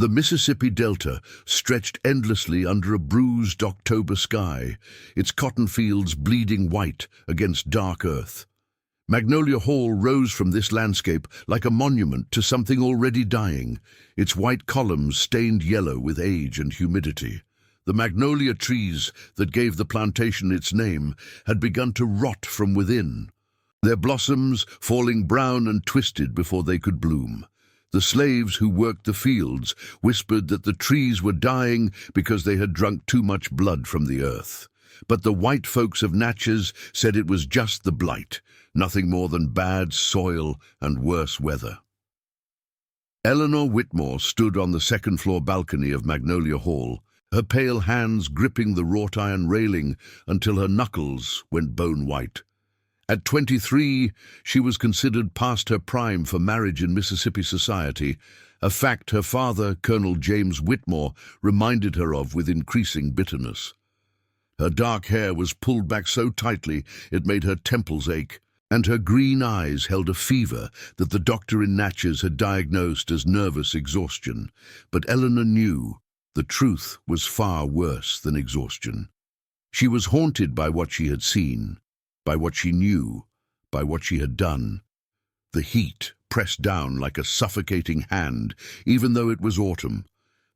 The Mississippi Delta stretched endlessly under a bruised October sky, its cotton fields bleeding white against dark earth. Magnolia Hall rose from this landscape like a monument to something already dying, its white columns stained yellow with age and humidity. The magnolia trees that gave the plantation its name had begun to rot from within, their blossoms falling brown and twisted before they could bloom. The slaves who worked the fields whispered that the trees were dying because they had drunk too much blood from the earth. But the white folks of Natchez said it was just the blight, nothing more than bad soil and worse weather. Eleanor Whitmore stood on the second-floor balcony of Magnolia Hall, her pale hands gripping the wrought-iron railing until her knuckles went bone-white. At 23, she was considered past her prime for marriage in Mississippi society, a fact her father, Colonel James Whitmore, reminded her of with increasing bitterness. Her dark hair was pulled back so tightly it made her temples ache, and her green eyes held a fever that the doctor in Natchez had diagnosed as nervous exhaustion. But Eleanor knew the truth was far worse than exhaustion. She was haunted by what she had seen, by what she knew, by what she had done. The heat pressed down like a suffocating hand, even though it was autumn.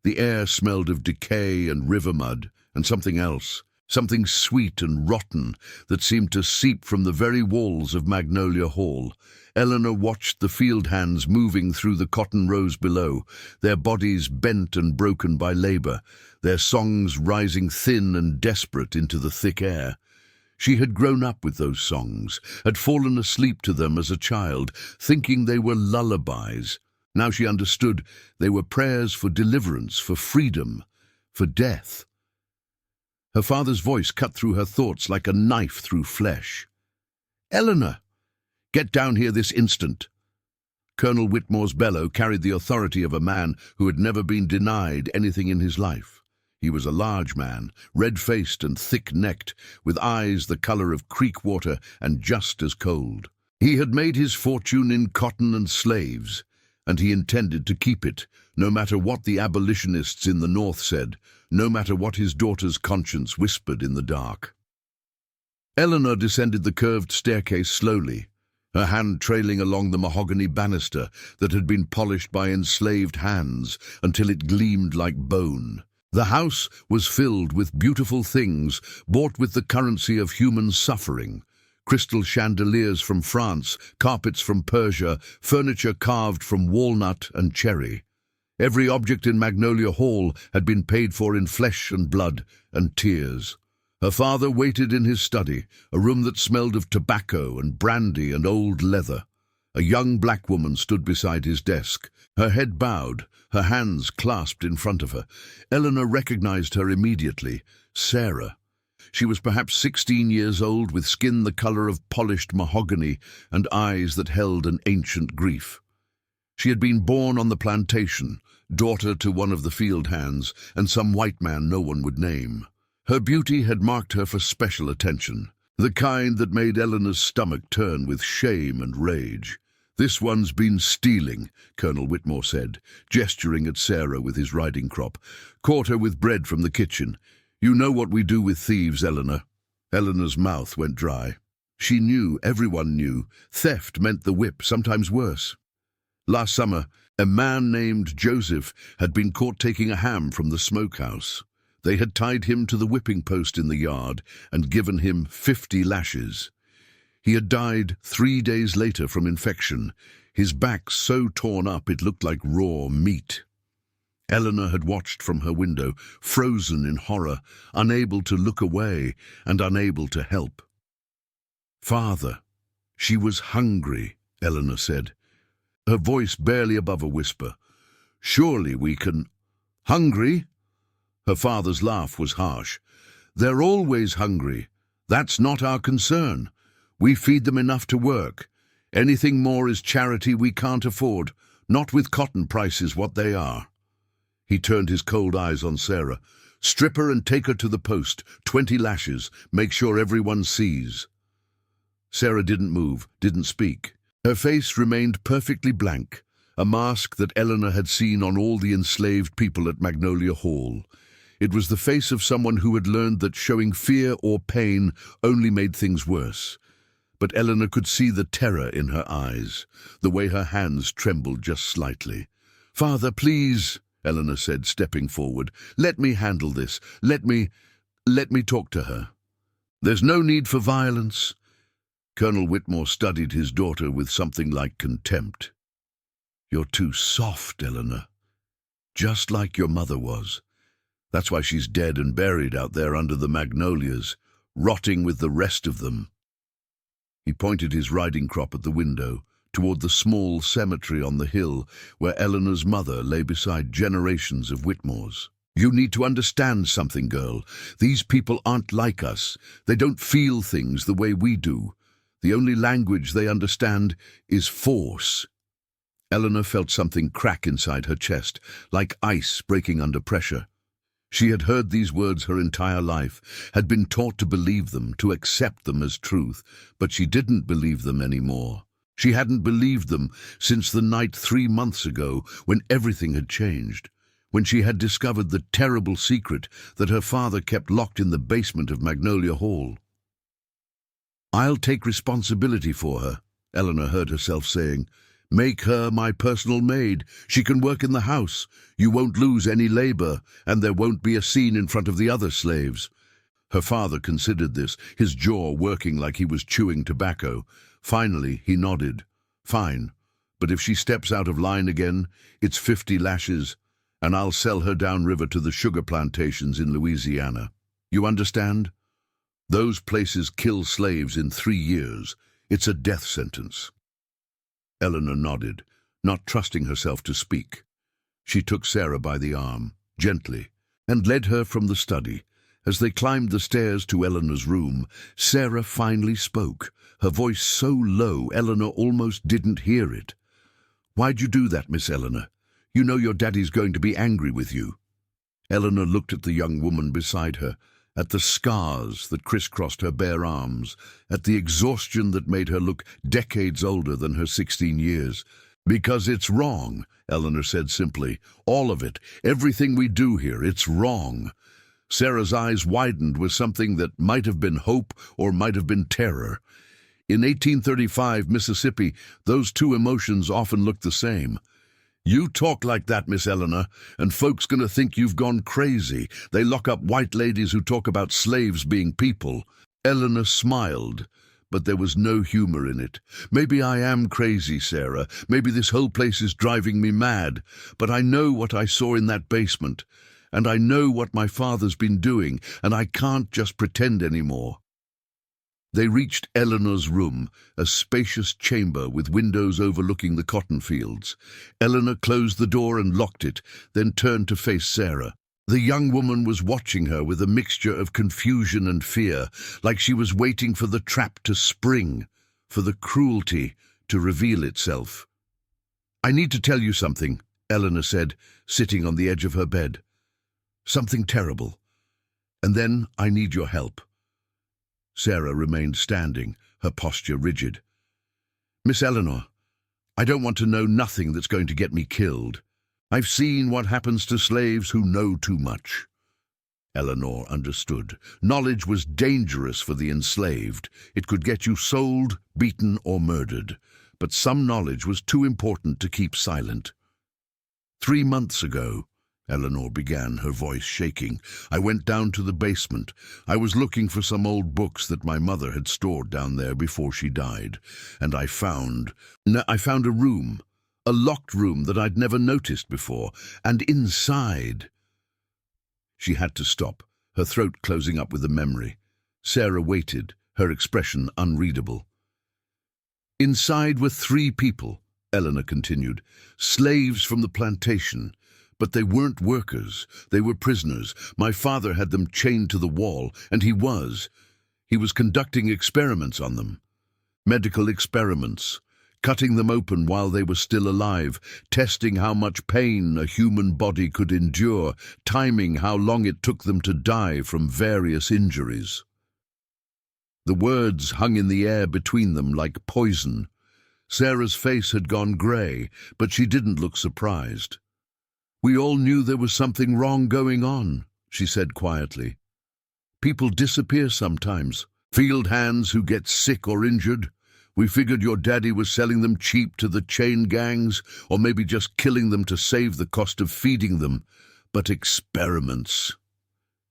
The air smelled of decay and river mud, and something else, something sweet and rotten that seemed to seep from the very walls of Magnolia Hall. Eleanor watched the field hands moving through the cotton rows below, their bodies bent and broken by labor, their songs rising thin and desperate into the thick air. She had grown up with those songs, had fallen asleep to them as a child, thinking they were lullabies. Now she understood they were prayers for deliverance, for freedom, for death. Her father's voice cut through her thoughts like a knife through flesh. "Eleanor, get down here this instant." Colonel Whitmore's bellow carried the authority of a man who had never been denied anything in his life. He was a large man, red-faced and thick-necked, with eyes the color of creek water and just as cold. He had made his fortune in cotton and slaves, and he intended to keep it, no matter what the abolitionists in the North said, no matter what his daughter's conscience whispered in the dark. Eleanor descended the curved staircase slowly, her hand trailing along the mahogany banister that had been polished by enslaved hands until it gleamed like bone. The house was filled with beautiful things bought with the currency of human suffering. Crystal chandeliers from France, carpets from Persia, furniture carved from walnut and cherry. Every object in Magnolia Hall had been paid for in flesh and blood and tears. Her father waited in his study, a room that smelled of tobacco and brandy and old leather. A young black woman stood beside his desk, her head bowed, her hands clasped in front of her. Eleanor recognized her immediately, Sarah. She was perhaps 16 years old, with skin the color of polished mahogany and eyes that held an ancient grief. She had been born on the plantation, daughter to one of the field hands and some white man no one would name. Her beauty had marked her for special attention, the kind that made Eleanor's stomach turn with shame and rage. "This one's been stealing," Colonel Whitmore said, gesturing at Sarah with his riding crop. "Caught her with bread from the kitchen. You know what we do with thieves, Eleanor." Eleanor's mouth went dry. She knew, everyone knew, theft meant the whip, sometimes worse. Last summer, a man named Joseph had been caught taking a ham from the smokehouse. They had tied him to the whipping post in the yard and given him 50 lashes. He had died 3 days later from infection, his back so torn up it looked like raw meat. Eleanor had watched from her window, frozen in horror, unable to look away and unable to help. "Father." She was hungry, Eleanor said, her voice barely above a whisper. "Surely we can—" "Hungry?" Her father's laugh was harsh. "They're always hungry. That's not our concern. We feed them enough to work. Anything more is charity we can't afford, not with cotton prices what they are." He turned his cold eyes on Sarah. "Strip her and take her to the post. 20 lashes. Make sure everyone sees." Sarah didn't move, didn't speak. Her face remained perfectly blank, a mask that Eleanor had seen on all the enslaved people at Magnolia Hall. It was the face of someone who had learned that showing fear or pain only made things worse. But Eleanor could see the terror in her eyes, the way her hands trembled just slightly. "Father, please," Eleanor said, stepping forward. "Let me handle this. Let me talk to her." "There's no need for violence." Colonel Whitmore studied his daughter with something like contempt. "You're too soft, Eleanor. Just like your mother was. That's why she's dead and buried out there under the magnolias, rotting with the rest of them." He pointed his riding crop at the window, toward the small cemetery on the hill where Eleanor's mother lay beside generations of Whitmores. "You need to understand something, girl. These people aren't like us. They don't feel things the way we do. The only language they understand is force." Eleanor felt something crack inside her chest, like ice breaking under pressure. She had heard these words her entire life, had been taught to believe them, to accept them as truth, but she didn't believe them anymore. She hadn't believed them since the night 3 months ago when everything had changed, when she had discovered the terrible secret that her father kept locked in the basement of Magnolia Hall. "I'll take responsibility for her," Eleanor heard herself saying. "Make her my personal maid. She can work in the house. You won't lose any labor, and there won't be a scene in front of the other slaves." Her father considered this, his jaw working like he was chewing tobacco. Finally, he nodded. "Fine, but if she steps out of line again, it's 50 lashes, and I'll sell her downriver to the sugar plantations in Louisiana. You understand? Those places kill slaves in 3 years. It's a death sentence." Eleanor nodded, not trusting herself to speak. She took Sarah by the arm, gently, and led her from the study. As they climbed the stairs to Eleanor's room, Sarah finally spoke, her voice so low Eleanor almost didn't hear it. "Why'd you do that, Miss Eleanor? You know your daddy's going to be angry with you." Eleanor looked at the young woman beside her, at the scars that crisscrossed her bare arms, at the exhaustion that made her look decades older than her 16 years. "Because it's wrong," Eleanor said simply. "All of it, everything we do here, it's wrong." Sarah's eyes widened with something that might have been hope or might have been terror. In 1835 Mississippi, those two emotions often looked the same. "You talk like that, Miss Eleanor, and folks gonna think you've gone crazy. They lock up white ladies who talk about slaves being people." Eleanor smiled, but there was no humor in it. "Maybe I am crazy, Sarah. Maybe this whole place is driving me mad. But I know what I saw in that basement, and I know what my father's been doing, and I can't just pretend anymore." They reached Eleanor's room, a spacious chamber with windows overlooking the cotton fields. Eleanor closed the door and locked it, then turned to face Sarah. The young woman was watching her with a mixture of confusion and fear, like she was waiting for the trap to spring, for the cruelty to reveal itself. "I need to tell you something," Eleanor said, sitting on the edge of her bed. "Something terrible. And then I need your help." Sarah remained standing, her posture rigid. "Miss Eleanor, I don't want to know nothing that's going to get me killed. I've seen what happens to slaves who know too much." Eleanor understood. Knowledge was dangerous for the enslaved. It could get you sold, beaten, or murdered. But some knowledge was too important to keep silent. 3 months ago, Eleanor began, her voice shaking, "I went down to the basement. I was looking for some old books that my mother had stored down there before she died. And I found a room, a locked room that I'd never noticed before. And inside—" She had to stop, her throat closing up with a memory. Sarah waited, her expression unreadable. "Inside were 3 people," Eleanor continued, "slaves from the plantation. But they weren't workers. They were prisoners. My father had them chained to the wall, and he was conducting experiments on them. Medical experiments, cutting them open while they were still alive, testing how much pain a human body could endure, timing how long it took them to die from various injuries." The words hung in the air between them like poison. Sarah's face had gone grey, but she didn't look surprised. "We all knew there was something wrong going on," she said quietly. "People disappear sometimes. Field hands who get sick or injured. We figured your daddy was selling them cheap to the chain gangs, or maybe just killing them to save the cost of feeding them. But experiments."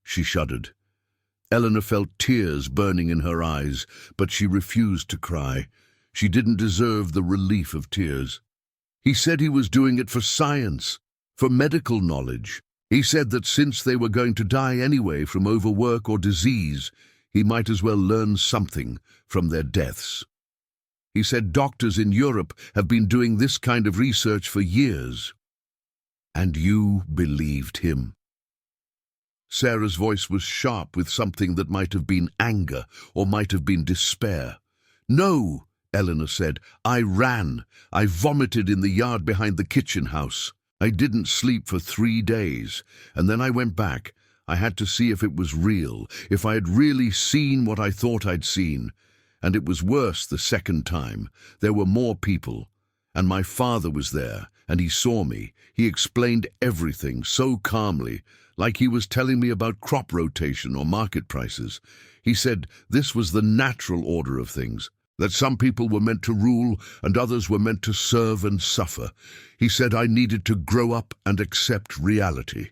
She shuddered. Eleanor felt tears burning in her eyes, but she refused to cry. She didn't deserve the relief of tears. "He said he was doing it for science, for medical knowledge. He said that since they were going to die anyway from overwork or disease, he might as well learn something from their deaths. He said doctors in Europe have been doing this kind of research for years." "And you believed him?" Sarah's voice was sharp with something that might have been anger or might have been despair. "No," Eleanor said. "I ran. I vomited in the yard behind the kitchen house. I didn't sleep for 3 days, and then I went back. I had to see if it was real, if I had really seen what I thought I'd seen. And it was worse the second time. There were more people, and my father was there, and he saw me. He explained everything so calmly, like he was telling me about crop rotation or market prices. He said this was the natural order of things, that some people were meant to rule and others were meant to serve and suffer. He said I needed to grow up and accept reality."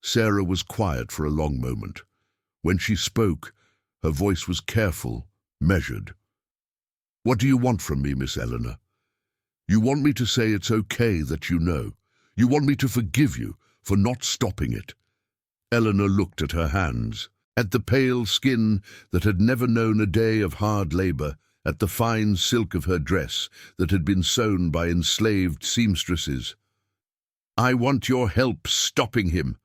Sarah was quiet for a long moment. When she spoke, her voice was careful, measured. "What do you want from me, Miss Eleanor? You want me to say it's okay that you know. You want me to forgive you for not stopping it." Eleanor looked at her hands, at the pale skin that had never known a day of hard labor, at the fine silk of her dress that had been sewn by enslaved seamstresses. "I want your help stopping him.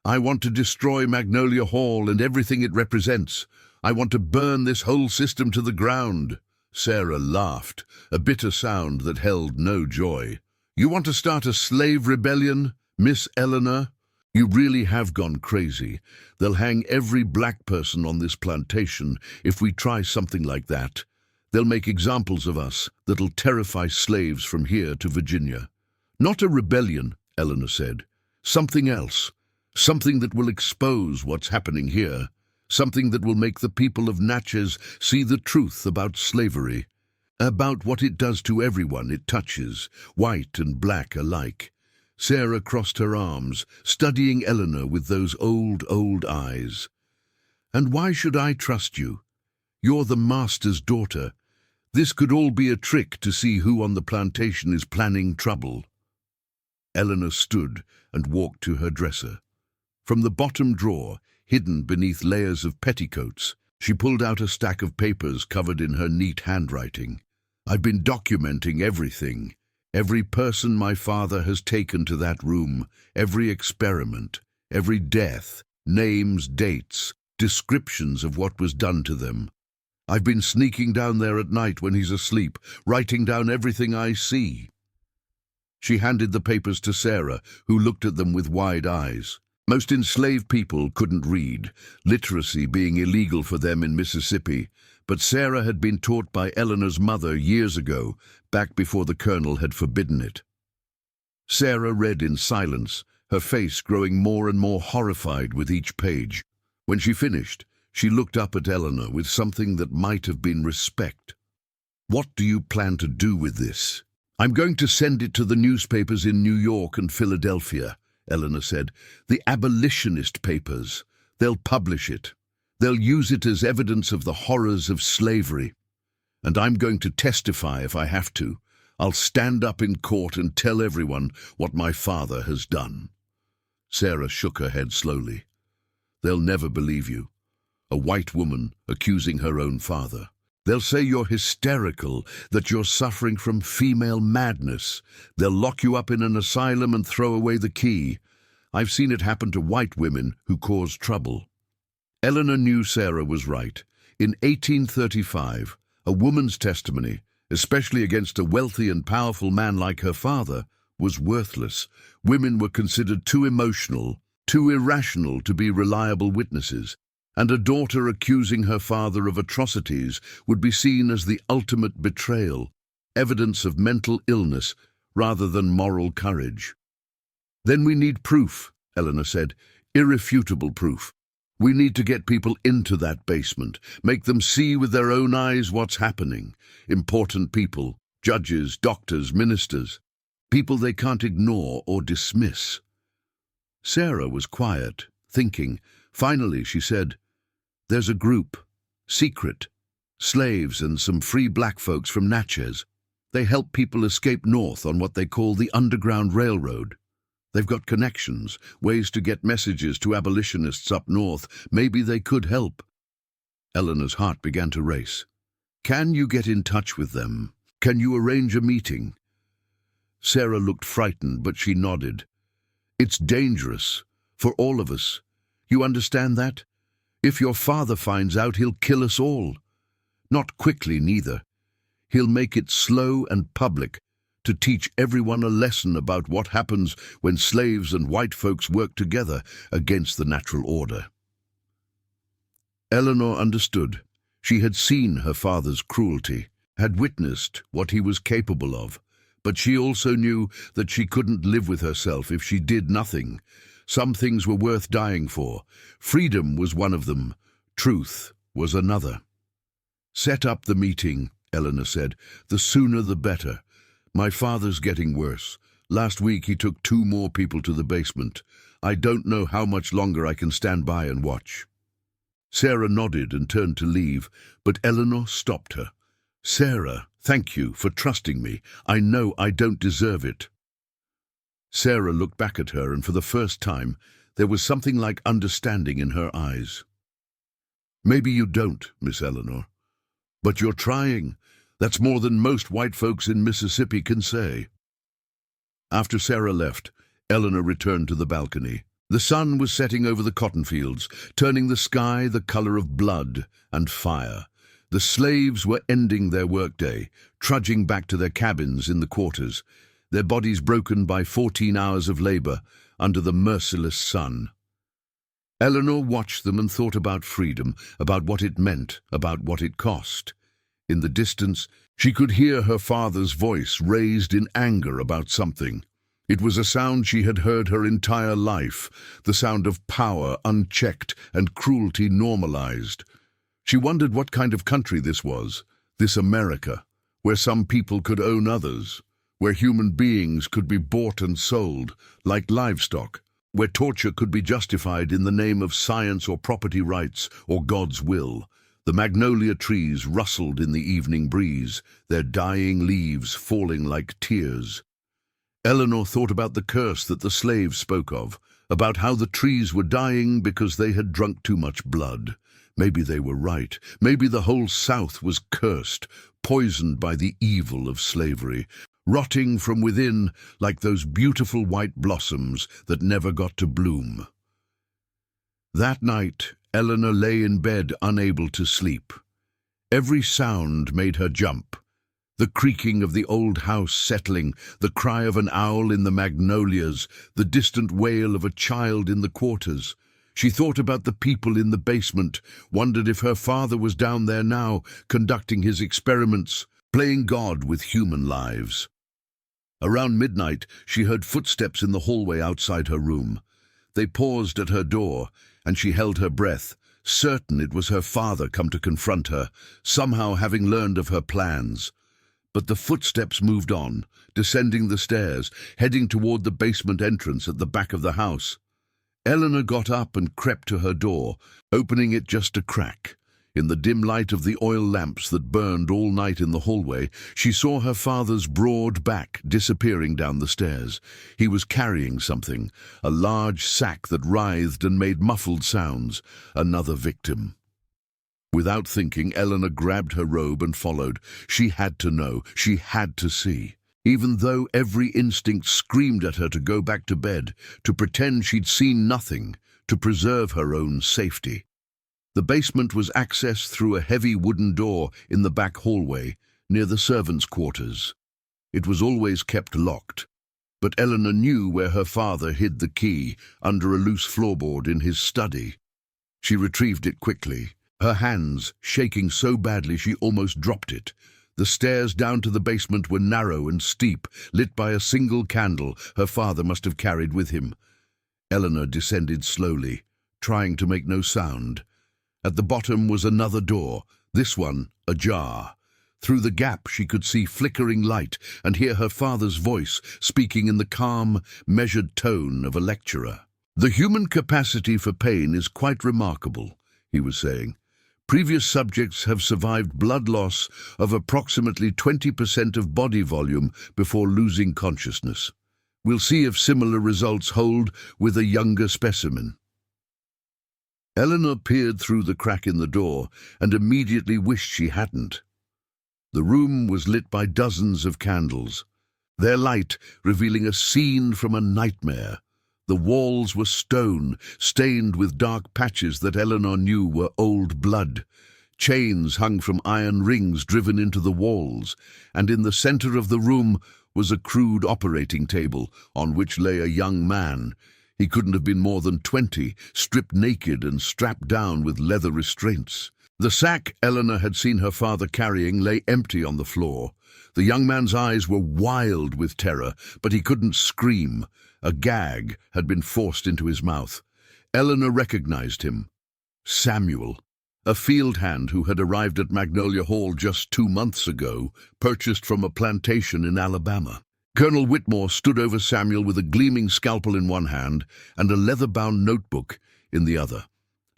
I want to destroy Magnolia Hall and everything it represents. I want to burn this whole system to the ground." Sarah laughed, a bitter sound that held no joy. "You want to start a slave rebellion, Miss Eleanor? You really have gone crazy. They'll hang every black person on this plantation if we try something like that. They'll make examples of us that'll terrify slaves from here to Virginia." "Not a rebellion," Eleanor said. "Something else. Something that will expose what's happening here. Something that will make the people of Natchez see the truth about slavery, about what it does to everyone it touches, white and black alike." Sarah crossed her arms, studying Eleanor with those old eyes. "And why should I trust you? You're the master's daughter. This could all be a trick to see who on the plantation is planning trouble." Eleanor stood and walked to her dresser. From the bottom drawer, hidden beneath layers of petticoats, she pulled out a stack of papers covered in her neat handwriting. "I've been documenting everything. Every person my father has taken to that room, every experiment, every death, names, dates, descriptions of what was done to them. I've been sneaking down there at night when he's asleep, writing down everything I see." She handed the papers to Sarah, who looked at them with wide eyes. Most enslaved people couldn't read, literacy being illegal for them in Mississippi, but Sarah had been taught by Eleanor's mother years ago, back before the colonel had forbidden it. Sarah read in silence, her face growing more and more horrified with each page. When she finished, she looked up at Eleanor with something that might have been respect. "What do you plan to do with this?" "I'm going to send it to the newspapers in New York and Philadelphia," Eleanor said. "The abolitionist papers. They'll publish it. They'll use it as evidence of the horrors of slavery. And I'm going to testify if I have to. I'll stand up in court and tell everyone what my father has done." Sarah shook her head slowly. "They'll never believe you. A white woman accusing her own father. They'll say you're hysterical, that you're suffering from female madness. They'll lock you up in an asylum and throw away the key. I've seen it happen to white women who cause trouble." Eleanor knew Sarah was right. In 1835, a woman's testimony, especially against a wealthy and powerful man like her father, was worthless. Women were considered too emotional, too irrational to be reliable witnesses, and a daughter accusing her father of atrocities would be seen as the ultimate betrayal. evidence of mental illness rather than moral courage. "Then we need proof," Eleanor said, "irrefutable proof. We need to get people into that basement, make them see with their own eyes what's happening. Important people, judges, doctors, ministers, people they can't ignore or dismiss." Sarah was quiet, thinking. Finally, she said, "There's a group, secret, slaves and some free black folks from Natchez. They help people escape north on what they call the Underground Railroad. They've got connections, ways to get messages to abolitionists up north. Maybe they could help." Eleanor's heart began to race. "Can you get in touch with them? Can you arrange a meeting?" Sarah looked frightened, but she nodded. "It's dangerous, for all of us. You understand that? If your father finds out, he'll kill us all. Not quickly, neither. He'll make it slow and public, to teach everyone a lesson about what happens when slaves and white folks work together against the natural order." Eleanor understood. She had seen her father's cruelty, had witnessed what he was capable of, but she also knew that she couldn't live with herself if she did nothing. Some things were worth dying for. Freedom was one of them. Truth was another. "Set up the meeting," Eleanor said. "The sooner the better. My father's getting worse. Last week he took 2 more people to the basement. I don't know how much longer I can stand by and watch." Sarah nodded and turned to leave, but Eleanor stopped her. "Sarah, thank you for trusting me. I know I don't deserve it." Sarah looked back at her, and for the first time, there was something like understanding in her eyes. "Maybe you don't, Miss Eleanor. But you're trying. That's more than most white folks in Mississippi can say." After Sarah left, Eleanor returned to the balcony. The sun was setting over the cotton fields, turning the sky the color of blood and fire. The slaves were ending their workday, trudging back to their cabins in the quarters, their bodies broken by 14 hours of labor under the merciless sun. Eleanor watched them and thought about freedom, about what it meant, about what it cost. In the distance, she could hear her father's voice raised in anger about something. It was a sound she had heard her entire life, the sound of power unchecked and cruelty normalized. She wondered what kind of country this was, this America, where some people could own others, where human beings could be bought and sold, like livestock, where torture could be justified in the name of science or property rights or God's will. The magnolia trees rustled in the evening breeze, their dying leaves falling like tears. Eleanor thought about the curse that the slaves spoke of, about how the trees were dying because they had drunk too much blood. Maybe they were right. Maybe the whole South was cursed, poisoned by the evil of slavery, rotting from within like those beautiful white blossoms that never got to bloom. That night, Eleanor lay in bed unable to sleep. Every sound made her jump. The creaking of the old house settling, the cry of an owl in the magnolias, the distant wail of a child in the quarters. She thought about the people in the basement, wondered if her father was down there now, conducting his experiments, playing God with human lives. Around midnight, she heard footsteps in the hallway outside her room. They paused at her door, and she held her breath, certain it was her father come to confront her, somehow having learned of her plans. But the footsteps moved on, descending the stairs, heading toward the basement entrance at the back of the house. Eleanor got up and crept to her door, opening it just a crack. In the dim light of the oil lamps that burned all night in the hallway, she saw her father's broad back disappearing down the stairs. He was carrying something, a large sack that writhed and made muffled sounds. Another victim. Without thinking, Eleanor grabbed her robe and followed. She had to know, she had to see. Even though every instinct screamed at her to go back to bed, to pretend she'd seen nothing, to preserve her own safety. The basement was accessed through a heavy wooden door in the back hallway, near the servants' quarters. It was always kept locked, but Eleanor knew where her father hid the key, under a loose floorboard in his study. She retrieved it quickly, her hands shaking so badly she almost dropped it. The stairs down to the basement were narrow and steep, lit by a single candle her father must have carried with him. Eleanor descended slowly, trying to make no sound. At the bottom was another door, this one ajar. Through the gap she could see flickering light and hear her father's voice speaking in the calm, measured tone of a lecturer. "The human capacity for pain is quite remarkable," he was saying. "Previous subjects have survived blood loss of approximately 20% of body volume before losing consciousness. We'll see if similar results hold with a younger specimen." Eleanor peered through the crack in the door and immediately wished she hadn't. The room was lit by dozens of candles, their light revealing a scene from a nightmare. The walls were stone, stained with dark patches that Eleanor knew were old blood. Chains hung from iron rings driven into the walls, and in the center of the room was a crude operating table on which lay a young man. He couldn't have been more than 20, stripped naked and strapped down with leather restraints. The sack Eleanor had seen her father carrying lay empty on the floor. The young man's eyes were wild with terror, but he couldn't scream. A gag had been forced into his mouth. Eleanor recognized him. Samuel, a field hand who had arrived at Magnolia Hall just 2 months ago, purchased from a plantation in Alabama. Colonel Whitmore stood over Samuel with a gleaming scalpel in one hand and a leather-bound notebook in the other.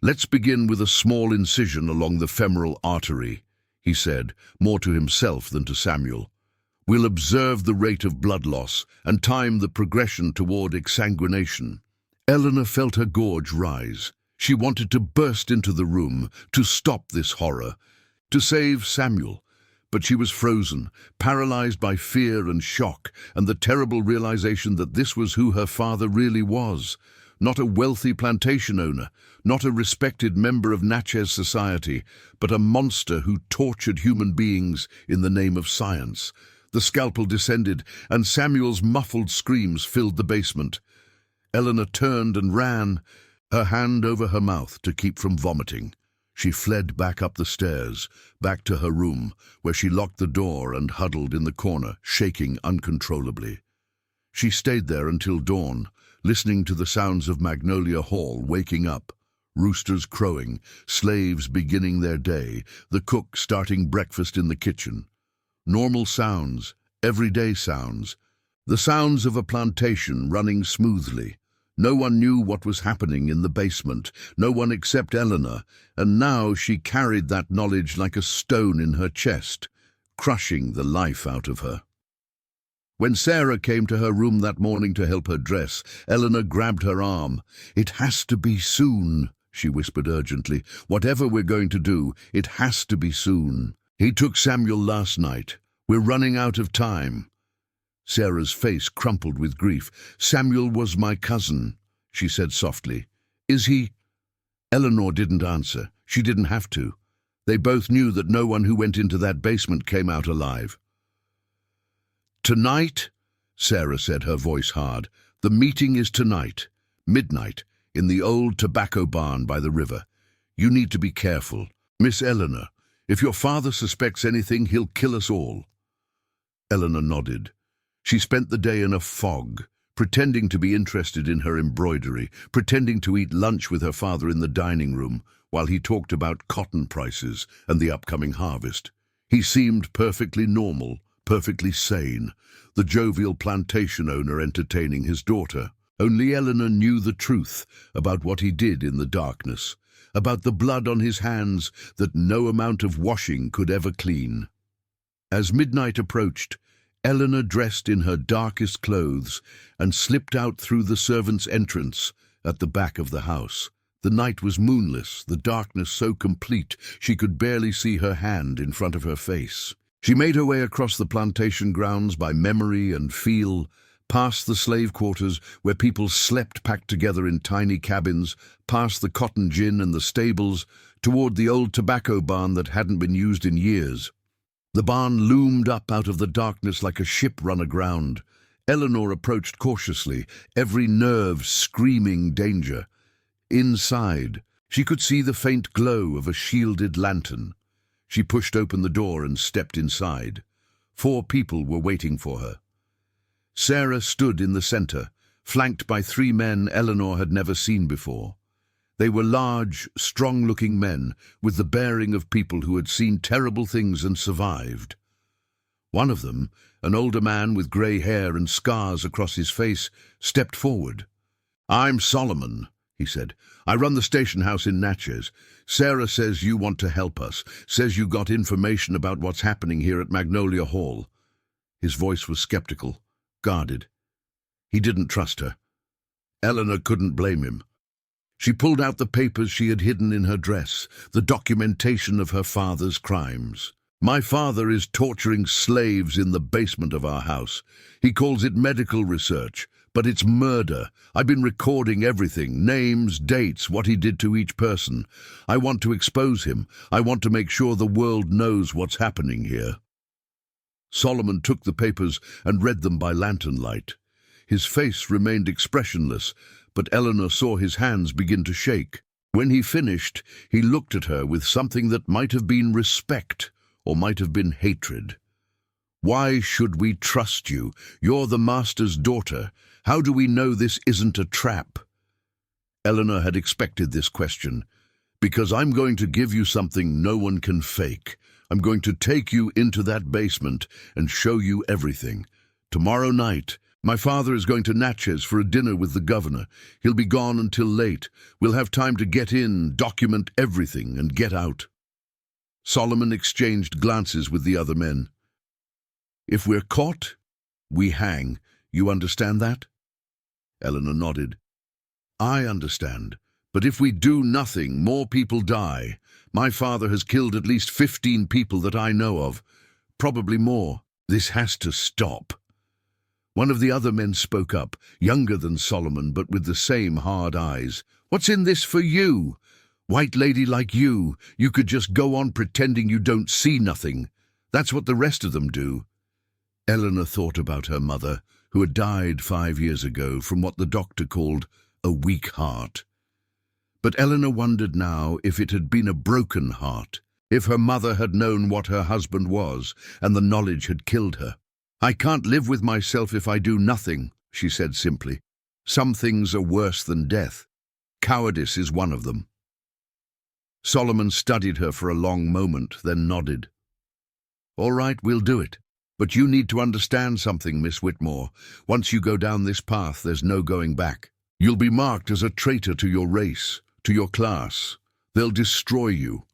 "Let's begin with a small incision along the femoral artery," he said, more to himself than to Samuel. "We'll observe the rate of blood loss and time the progression toward exsanguination." Eleanor felt her gorge rise. She wanted to burst into the room, to stop this horror, to save Samuel. But she was frozen, paralyzed by fear and shock, and the terrible realization that this was who her father really was. Not a wealthy plantation owner, not a respected member of Natchez society, but a monster who tortured human beings in the name of science. The scalpel descended, and Samuel's muffled screams filled the basement. Eleanor turned and ran, her hand over her mouth to keep from vomiting. She fled back up the stairs, back to her room, where she locked the door and huddled in the corner, shaking uncontrollably. She stayed there until dawn, listening to the sounds of Magnolia Hall waking up, roosters crowing, slaves beginning their day, the cook starting breakfast in the kitchen. Normal sounds, everyday sounds, the sounds of a plantation running smoothly. No one knew what was happening in the basement, no one except Eleanor, and now she carried that knowledge like a stone in her chest, crushing the life out of her. When Sarah came to her room that morning to help her dress, Eleanor grabbed her arm. "It has to be soon," she whispered urgently. "Whatever we're going to do, it has to be soon. He took Samuel last night. We're running out of time." Sarah's face crumpled with grief. "Samuel was my cousin," she said softly. "Is he?" Eleanor didn't answer. She didn't have to. They both knew that no one who went into that basement came out alive. "Tonight," Sarah said, her voice hard. "The meeting is tonight, midnight, in the old tobacco barn by the river. You need to be careful. Miss Eleanor, if your father suspects anything, he'll kill us all." Eleanor nodded. She spent the day in a fog, pretending to be interested in her embroidery, pretending to eat lunch with her father in the dining room while he talked about cotton prices and the upcoming harvest. He seemed perfectly normal, perfectly sane, the jovial plantation owner entertaining his daughter. Only Eleanor knew the truth about what he did in the darkness, about the blood on his hands that no amount of washing could ever clean. As midnight approached, Eleanor dressed in her darkest clothes and slipped out through the servants' entrance at the back of the house. The night was moonless, the darkness so complete she could barely see her hand in front of her face. She made her way across the plantation grounds by memory and feel, past the slave quarters where people slept packed together in tiny cabins, past the cotton gin and the stables, toward the old tobacco barn that hadn't been used in years. The barn loomed up out of the darkness like a ship run aground. Eleanor approached cautiously, every nerve screaming danger. Inside, she could see the faint glow of a shielded lantern. She pushed open the door and stepped inside. 4 people were waiting for her. Sarah stood in the center, flanked by 3 men Eleanor had never seen before. They were large, strong-looking men, with the bearing of people who had seen terrible things and survived. One of them, an older man with grey hair and scars across his face, stepped forward. "I'm Solomon," he said. "I run the station house in Natchez. Sarah says you want to help us, says you got information about what's happening here at Magnolia Hall." His voice was skeptical, guarded. He didn't trust her. Eleanor couldn't blame him. She pulled out the papers she had hidden in her dress, the documentation of her father's crimes. "My father is torturing slaves in the basement of our house. He calls it medical research, but it's murder. I've been recording everything, names, dates, what he did to each person. I want to expose him. I want to make sure the world knows what's happening here." Solomon took the papers and read them by lantern light. His face remained expressionless, but Eleanor saw his hands begin to shake. When he finished, he looked at her with something that might have been respect or might have been hatred. "Why should we trust you? You're the master's daughter. How do we know this isn't a trap?" Eleanor had expected this question. "Because I'm going to give you something no one can fake. I'm going to take you into that basement and show you everything. Tomorrow night, my father is going to Natchez for a dinner with the governor. He'll be gone until late. We'll have time to get in, document everything, and get out." Solomon exchanged glances with the other men. "If we're caught, we hang. You understand that?" Eleanor nodded. "I understand. But if we do nothing, more people die. My father has killed at least 15 people that I know of. Probably more. This has to stop." One of the other men spoke up, younger than Solomon, but with the same hard eyes. "What's in this for you? White lady like you could just go on pretending you don't see nothing. That's what the rest of them do." Eleanor thought about her mother, who had died 5 years ago from what the doctor called a weak heart. But Eleanor wondered now if it had been a broken heart, if her mother had known what her husband was, and the knowledge had killed her. "I can't live with myself if I do nothing," she said simply. "Some things are worse than death. Cowardice is one of them." Solomon studied her for a long moment, then nodded. "All right, we'll do it. But you need to understand something, Miss Whitmore. Once you go down this path, there's no going back. You'll be marked as a traitor to your race, to your class. They'll destroy you."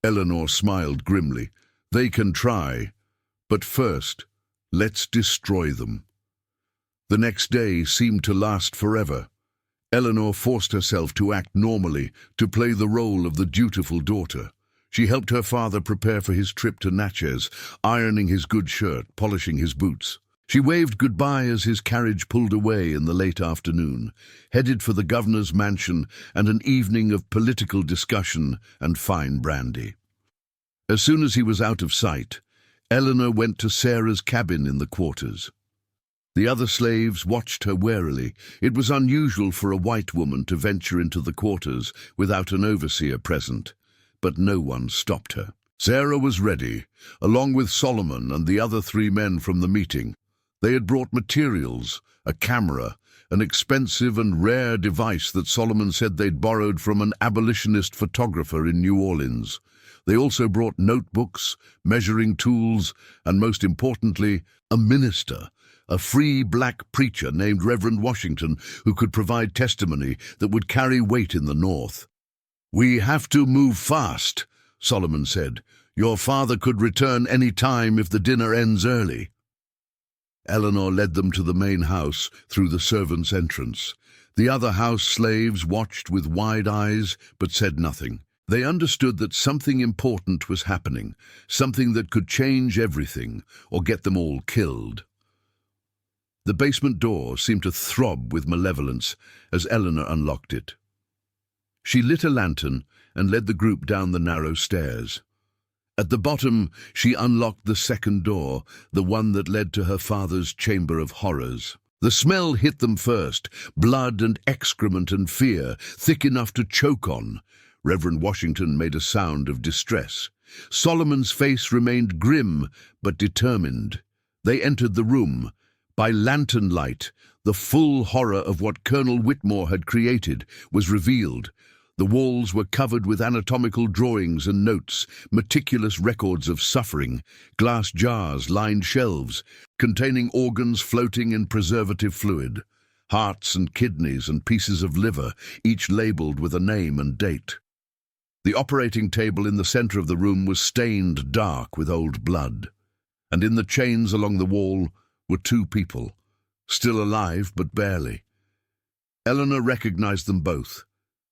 Eleanor smiled grimly. "They can try, but first, let's destroy them." The next day seemed to last forever. Eleanor forced herself to act normally, to play the role of the dutiful daughter. She helped her father prepare for his trip to Natchez, ironing his good shirt, polishing his boots. She waved goodbye as his carriage pulled away in the late afternoon, headed for the governor's mansion and an evening of political discussion and fine brandy. As soon as he was out of sight, Eleanor went to Sarah's cabin in the quarters. The other slaves watched her warily. It was unusual for a white woman to venture into the quarters without an overseer present, but no one stopped her. Sarah was ready, along with Solomon and the other 3 men from the meeting. They had brought materials, a camera, an expensive and rare device that Solomon said they'd borrowed from an abolitionist photographer in New Orleans. They also brought notebooks, measuring tools, and most importantly, a minister, a free black preacher named Reverend Washington, who could provide testimony that would carry weight in the North. "We have to move fast," Solomon said. "Your father could return any time if the dinner ends early." Eleanor led them to the main house through the servants' entrance. The other house slaves watched with wide eyes but said nothing. They understood that something important was happening, something that could change everything or get them all killed. The basement door seemed to throb with malevolence as Eleanor unlocked it. She lit a lantern and led the group down the narrow stairs. At the bottom, she unlocked the second door, the one that led to her father's chamber of horrors. The smell hit them first, blood and excrement and fear, thick enough to choke on. Reverend Washington made a sound of distress. Solomon's face remained grim but determined. They entered the room. By lantern light, the full horror of what Colonel Whitmore had created was revealed. The walls were covered with anatomical drawings and notes, meticulous records of suffering, glass jars lined shelves, containing organs floating in preservative fluid, hearts and kidneys and pieces of liver, each labeled with a name and date. The operating table in the center of the room was stained dark with old blood, and in the chains along the wall were two people, still alive but barely. Eleanor recognized them both.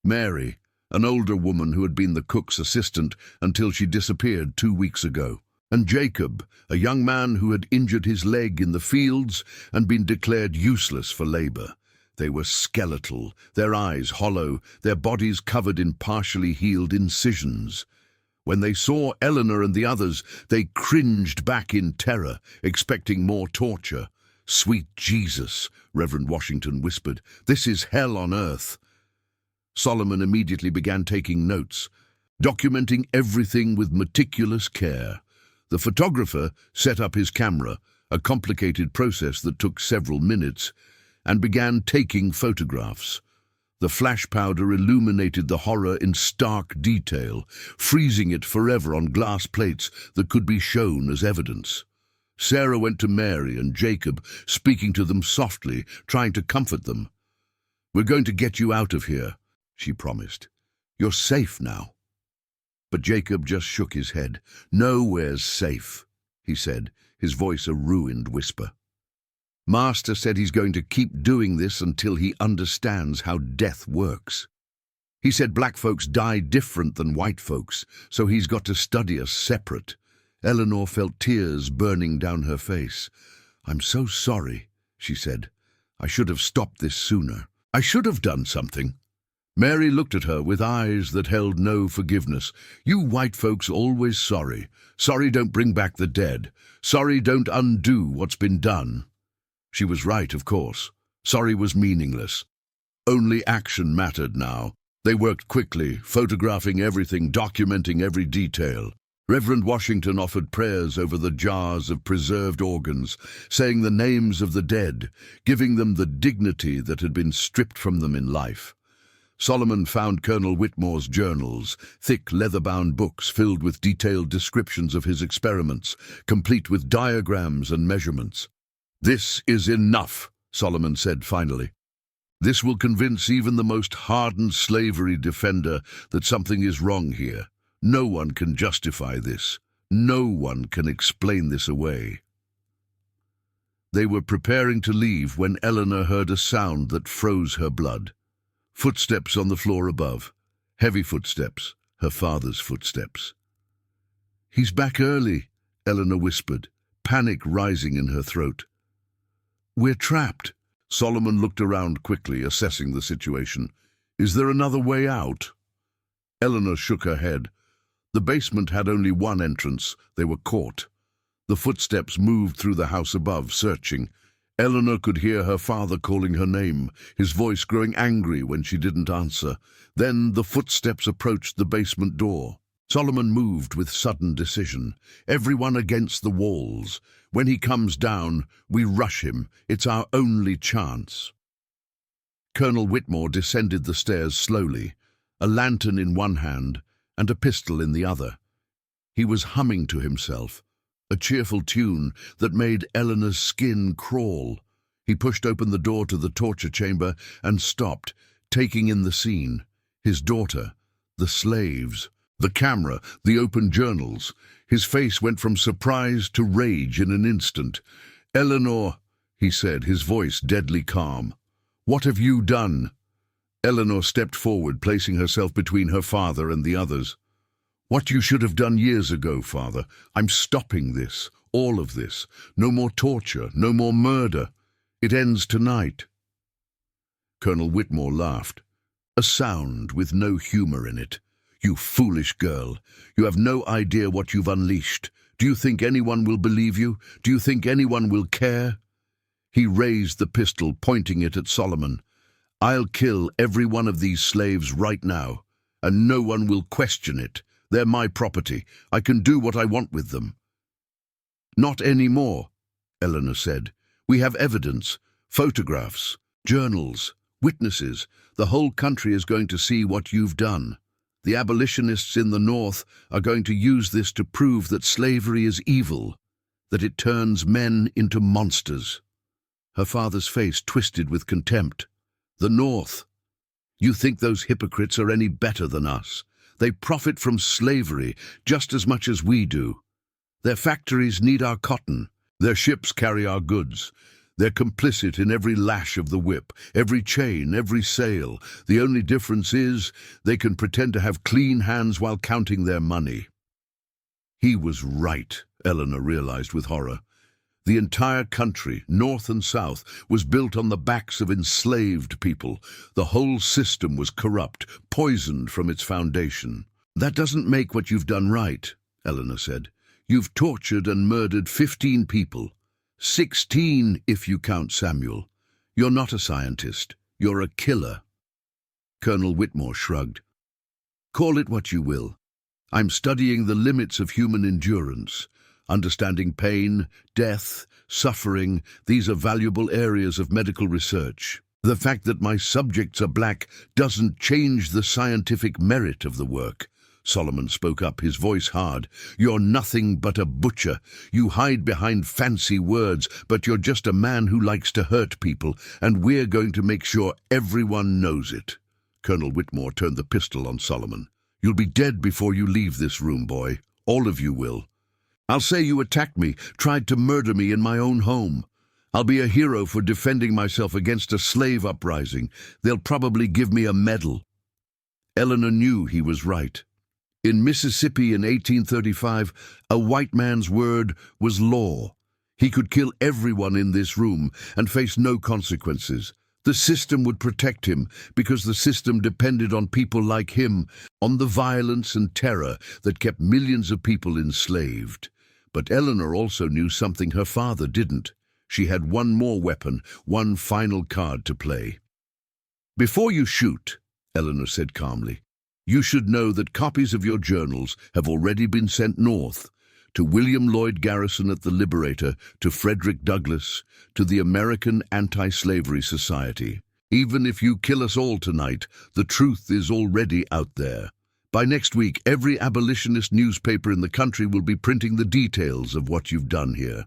Mary, an older woman who had been the cook's assistant until she disappeared 2 weeks ago, and Jacob, a young man who had injured his leg in the fields and been declared useless for labor. They were skeletal, their eyes hollow, their bodies covered in partially healed incisions. When they saw Eleanor and the others, they cringed back in terror, expecting more torture. "Sweet Jesus," Reverend Washington whispered, "this is hell on earth." Solomon immediately began taking notes, documenting everything with meticulous care. The photographer set up his camera, a complicated process that took several minutes, and began taking photographs. The flash powder illuminated the horror in stark detail, freezing it forever on glass plates that could be shown as evidence. Sarah went to Mary and Jacob, speaking to them softly, trying to comfort them. "We're going to get you out of here," she promised. "You're safe now." But Jacob just shook his head. "Nowhere's safe," he said, his voice a ruined whisper. "Master said he's going to keep doing this until he understands how death works. He said black folks die different than white folks, so he's got to study us separate." Eleanor felt tears burning down her face. "I'm so sorry," she said. "I should have stopped this sooner. I should have done something." Mary looked at her with eyes that held no forgiveness. "You white folks always sorry. Sorry don't bring back the dead. Sorry don't undo what's been done." She was right, of course. Sorry was meaningless. Only action mattered now. They worked quickly, photographing everything, documenting every detail. Reverend Washington offered prayers over the jars of preserved organs, saying the names of the dead, giving them the dignity that had been stripped from them in life. Solomon found Colonel Whitmore's journals, thick leather-bound books filled with detailed descriptions of his experiments, complete with diagrams and measurements. "This is enough," Solomon said finally. "This will convince even the most hardened slavery defender that something is wrong here. No one can justify this. No one can explain this away." They were preparing to leave when Eleanor heard a sound that froze her blood. Footsteps on the floor above. Heavy footsteps, her father's footsteps. "He's back early," Eleanor whispered, panic rising in her throat. "We're trapped." Solomon looked around quickly, assessing the situation. "Is there another way out?" Eleanor shook her head. The basement had only one entrance. They were caught. The footsteps moved through the house above, searching. Eleanor could hear her father calling her name, his voice growing angry when she didn't answer. Then the footsteps approached the basement door. Solomon moved with sudden decision. "Everyone against the walls. When he comes down, we rush him. It's our only chance." Colonel Whitmore descended the stairs slowly, a lantern in one hand and a pistol in the other. He was humming to himself, a cheerful tune that made Eleanor's skin crawl. He pushed open the door to the torture chamber and stopped, taking in the scene. His daughter, the slaves, the camera, the open journals. His face went from surprise to rage in an instant. "Eleanor," he said, his voice deadly calm. "What have you done?" Eleanor stepped forward, placing herself between her father and the others. "What you should have done years ago, Father. I'm stopping this, all of this. No more torture, no more murder. It ends tonight." Colonel Whitmore laughed, a sound with no humor in it. "You foolish girl. You have no idea what you've unleashed. Do you think anyone will believe you? Do you think anyone will care?" He raised the pistol, pointing it at Solomon. "I'll kill every one of these slaves right now, and no one will question it. They're my property. I can do what I want with them." "Not anymore," Eleanor said. "We have evidence, photographs, journals, witnesses. The whole country is going to see what you've done. The abolitionists in the North are going to use this to prove that slavery is evil, that it turns men into monsters." Her father's face twisted with contempt. "The North? You think those hypocrites are any better than us? They profit from slavery just as much as we do. Their factories need our cotton. Their ships carry our goods. They're complicit in every lash of the whip, every chain, every sail. The only difference is they can pretend to have clean hands while counting their money." He was right, Eleanor realized with horror. The entire country, north and south, was built on the backs of enslaved people. The whole system was corrupt, poisoned from its foundation. "That doesn't make what you've done right," Eleanor said. "You've tortured and murdered 15 people. 16 if you count Samuel. You're not a scientist. You're a killer." Colonel Whitmore shrugged. "Call it what you will. I'm studying the limits of human endurance. Understanding pain, death, suffering, these are valuable areas of medical research. The fact that my subjects are black doesn't change the scientific merit of the work." Solomon spoke up, his voice hard. "You're nothing but a butcher. You hide behind fancy words, but you're just a man who likes to hurt people, and we're going to make sure everyone knows it." Colonel Whitmore turned the pistol on Solomon. "You'll be dead before you leave this room, boy. All of you will. I'll say you attacked me, tried to murder me in my own home. I'll be a hero for defending myself against a slave uprising. They'll probably give me a medal." Eleanor knew he was right. In Mississippi in 1835, a white man's word was law. He could kill everyone in this room and face no consequences. The system would protect him because the system depended on people like him, on the violence and terror that kept millions of people enslaved. But Eleanor also knew something her father didn't. She had one more weapon, one final card to play. "Before you shoot," Eleanor said calmly, "you should know that copies of your journals have already been sent north, to William Lloyd Garrison at the Liberator, to Frederick Douglass, to the American Anti-Slavery Society. Even if you kill us all tonight, the truth is already out there. By next week, every abolitionist newspaper in the country will be printing the details of what you've done here."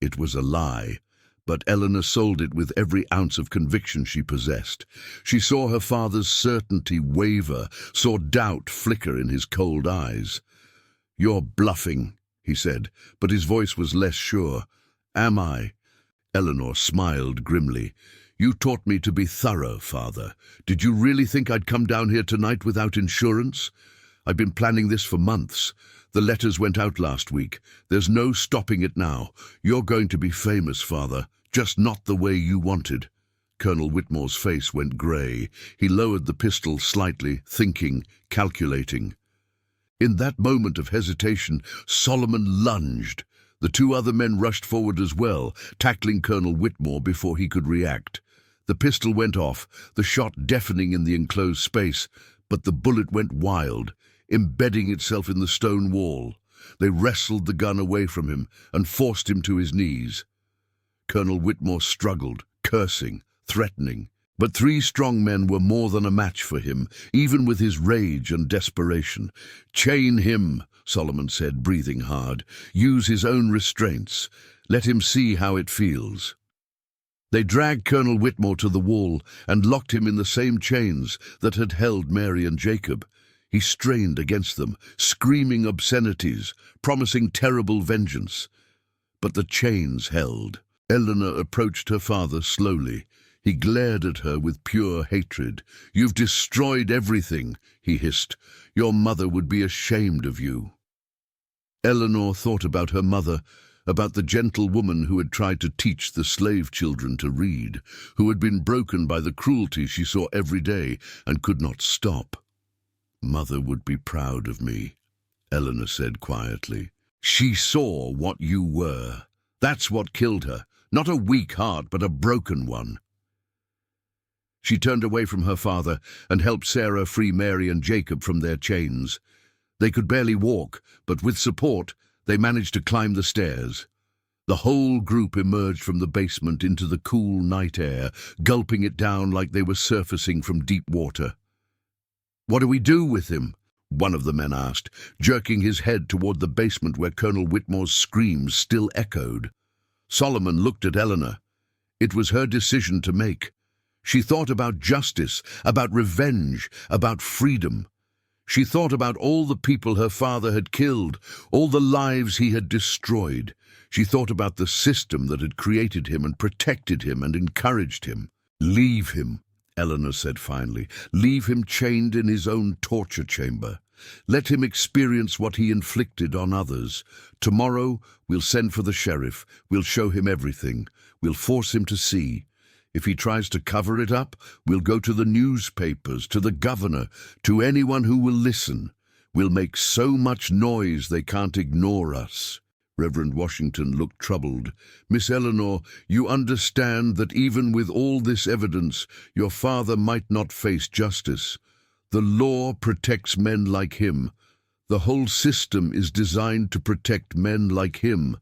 It was a lie, but Eleanor sold it with every ounce of conviction she possessed. She saw her father's certainty waver, saw doubt flicker in his cold eyes. "You're bluffing," he said, but his voice was less sure. "Am I?" Eleanor smiled grimly. "You taught me to be thorough, Father. Did you really think I'd come down here tonight without insurance? I've been planning this for months. The letters went out last week. There's no stopping it now. You're going to be famous, Father, just not the way you wanted." Colonel Whitmore's face went grey. He lowered the pistol slightly, thinking, calculating. In that moment of hesitation, Solomon lunged. The 2 other men rushed forward as well, tackling Colonel Whitmore before he could react. The pistol went off, the shot deafening in the enclosed space, but the bullet went wild, embedding itself in the stone wall. They wrestled the gun away from him and forced him to his knees. Colonel Whitmore struggled, cursing, threatening. But 3 strong men were more than a match for him, even with his rage and desperation. "Chain him," Solomon said, breathing hard. "Use his own restraints. Let him see how it feels." They dragged Colonel Whitmore to the wall and locked him in the same chains that had held Mary and Jacob. He strained against them, screaming obscenities, promising terrible vengeance. But the chains held. Eleanor approached her father slowly. He glared at her with pure hatred. "You've destroyed everything," he hissed. "Your mother would be ashamed of you." Eleanor thought about her mother, about the gentle woman who had tried to teach the slave children to read, who had been broken by the cruelty she saw every day and could not stop. "Mother would be proud of me," Eleanor said quietly. "She saw what you were. That's what killed her. Not a weak heart, but a broken one." She turned away from her father and helped Sarah free Mary and Jacob from their chains. They could barely walk, but with support, they managed to climb the stairs. The whole group emerged from the basement into the cool night air, gulping it down like they were surfacing from deep water. "What do we do with him?" one of the men asked, jerking his head toward the basement where Colonel Whitmore's screams still echoed. Solomon looked at Eleanor. It was her decision to make. She thought about justice, about revenge, about freedom. She thought about all the people her father had killed, all the lives he had destroyed. She thought about the system that had created him and protected him and encouraged him. "Leave him," Eleanor said finally. "Leave him chained in his own torture chamber. Let him experience what he inflicted on others. Tomorrow we'll send for the sheriff. We'll show him everything. We'll force him to see. If he tries to cover it up, we'll go to the newspapers, to the governor, to anyone who will listen. We'll make so much noise they can't ignore us." Reverend Washington looked troubled. "Miss Eleanor, you understand that even with all this evidence, your father might not face justice. The law protects men like him. The whole system is designed to protect men like him."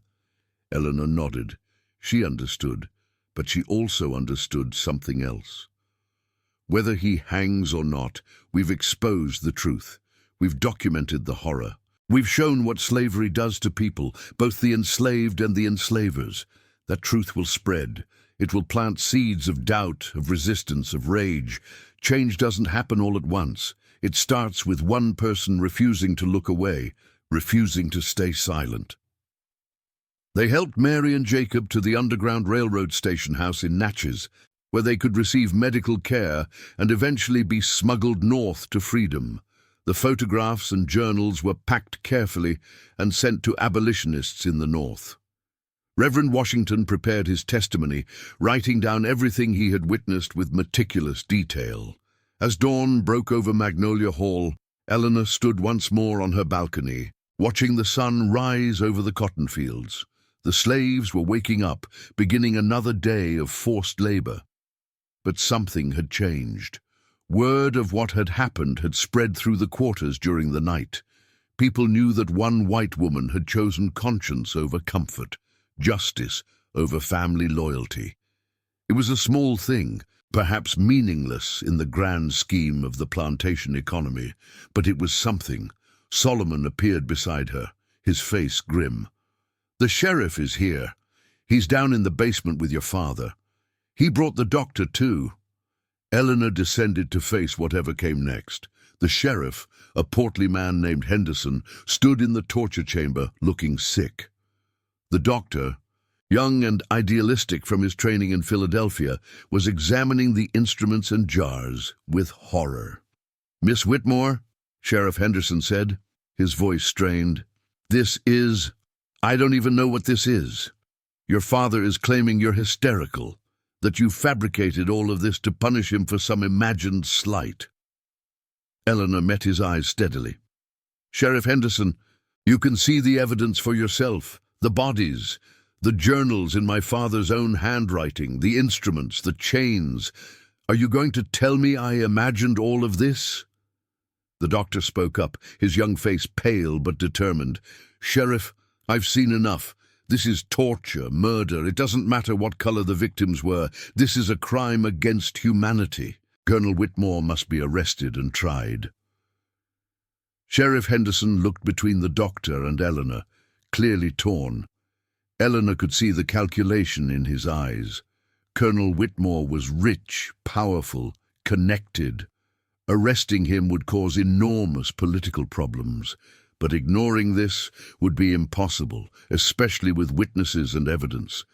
Eleanor nodded. She understood, but she also understood something else. Whether he hangs or not, we've exposed the truth. We've documented the horror. We've shown what slavery does to people, both the enslaved and the enslavers. That truth will spread. It will plant seeds of doubt, of resistance, of rage. Change doesn't happen all at once. It starts with one person refusing to look away, refusing to stay silent. They helped Mary and Jacob to the Underground Railroad station house in Natchez, where they could receive medical care and eventually be smuggled north to freedom. The photographs and journals were packed carefully and sent to abolitionists in the North. Reverend Washington prepared his testimony, writing down everything he had witnessed with meticulous detail. As dawn broke over Magnolia Hall, Eleanor stood once more on her balcony, watching the sun rise over the cotton fields. The slaves were waking up, beginning another day of forced labor. But something had changed. Word of what had happened had spread through the quarters during the night. People knew that one white woman had chosen conscience over comfort, justice over family loyalty. It was a small thing, perhaps meaningless in the grand scheme of the plantation economy, but it was something. Solomon appeared beside her, his face grim. "The sheriff is here. He's down in the basement with your father. He brought the doctor too." Eleanor descended to face whatever came next. The sheriff, a portly man named Henderson, stood in the torture chamber looking sick. The doctor, young and idealistic from his training in Philadelphia, was examining the instruments and jars with horror. "Miss Whitmore," Sheriff Henderson said, his voice strained, I don't even know what this is. Your father is claiming you're hysterical, that you fabricated all of this to punish him for some imagined slight." Eleanor met his eyes steadily. "Sheriff Henderson, you can see the evidence for yourself, the bodies, the journals in my father's own handwriting, the instruments, the chains. Are you going to tell me I imagined all of this?" The doctor spoke up, his young face pale but determined. "Sheriff, I've seen enough. This is torture, murder. It doesn't matter what color the victims were. This is a crime against humanity. Colonel Whitmore must be arrested and tried." Sheriff Henderson looked between the doctor and Eleanor, clearly torn. Eleanor could see the calculation in his eyes. Colonel Whitmore was rich, powerful, connected. Arresting him would cause enormous political problems. But ignoring this would be impossible, especially with witnesses and evidence.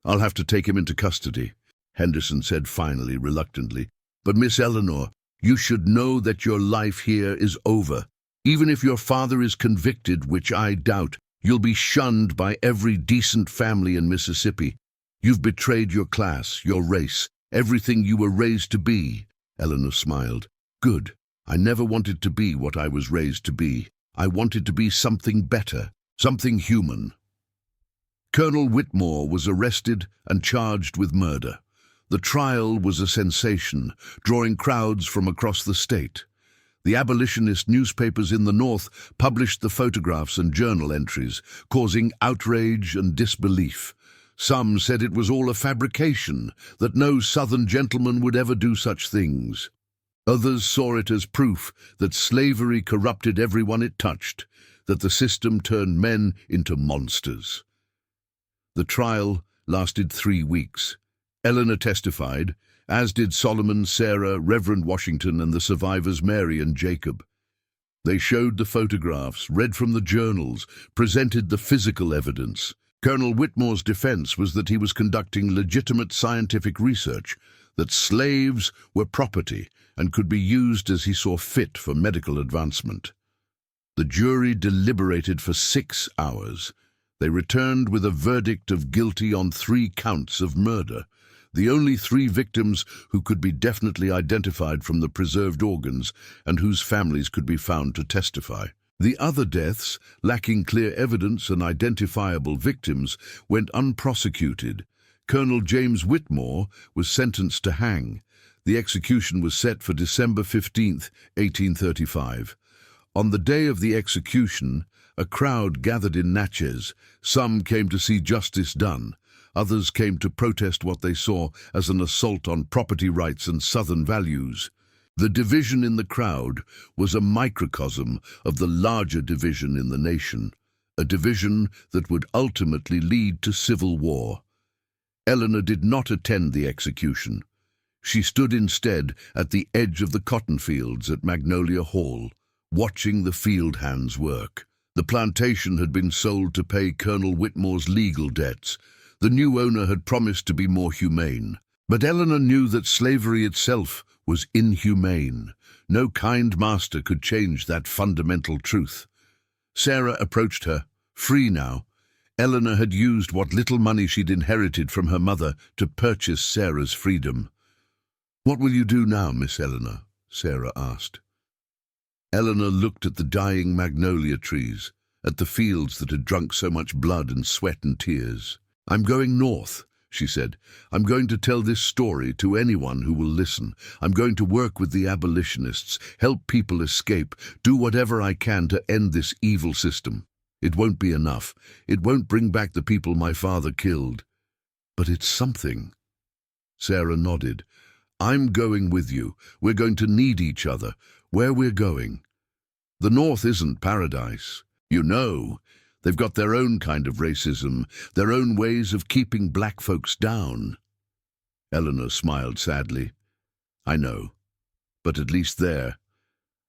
"I'll have to take him into custody," Henderson said finally, reluctantly. "But Miss Eleanor, you should know that your life here is over. Even if your father is convicted, which I doubt, you'll be shunned by every decent family in Mississippi. You've betrayed your class, your race, everything you were raised to be." Eleanor smiled. "Good. I never wanted to be what I was raised to be. I wanted to be something better, something human." Colonel Whitmore was arrested and charged with murder. The trial was a sensation, drawing crowds from across the state. The abolitionist newspapers in the North published the photographs and journal entries, causing outrage and disbelief. Some said it was all a fabrication, that no Southern gentleman would ever do such things. Others saw it as proof that slavery corrupted everyone it touched, that the system turned men into monsters. The trial lasted 3 weeks. Eleanor testified, as did Solomon, Sarah, Reverend Washington, and the survivors Mary and Jacob. They showed the photographs, read from the journals, presented the physical evidence. Colonel Whitmore's defense was that he was conducting legitimate scientific research, that slaves were property and could be used as he saw fit for medical advancement. The jury deliberated for 6 hours. They returned with a verdict of guilty on 3 counts of murder, the only 3 victims who could be definitely identified from the preserved organs and whose families could be found to testify. The other deaths, lacking clear evidence and identifiable victims, went unprosecuted. Colonel James Whitmore was sentenced to hang. The execution was set for December 15, 1835. On the day of the execution, a crowd gathered in Natchez. Some came to see justice done. Others came to protest what they saw as an assault on property rights and Southern values. The division in the crowd was a microcosm of the larger division in the nation, a division that would ultimately lead to civil war. Eleanor did not attend the execution. She stood instead at the edge of the cotton fields at Magnolia Hall, watching the field hands work. The plantation had been sold to pay Colonel Whitmore's legal debts. The new owner had promised to be more humane. But Eleanor knew that slavery itself was inhumane. No kind master could change that fundamental truth. Sarah approached her, free now. Eleanor had used what little money she'd inherited from her mother to purchase Sarah's freedom. "What will you do now, Miss Eleanor?" Sarah asked. Eleanor looked at the dying magnolia trees, at the fields that had drunk so much blood and sweat and tears. "I'm going north," she said. "I'm going to tell this story to anyone who will listen. I'm going to work with the abolitionists, help people escape, do whatever I can to end this evil system. It won't be enough. It won't bring back the people my father killed. But it's something." Sarah nodded. "I'm going with you. We're going to need each other. Where we're going. The North isn't paradise. You know, they've got their own kind of racism, their own ways of keeping black folks down." Eleanor smiled sadly. "I know. But at least there,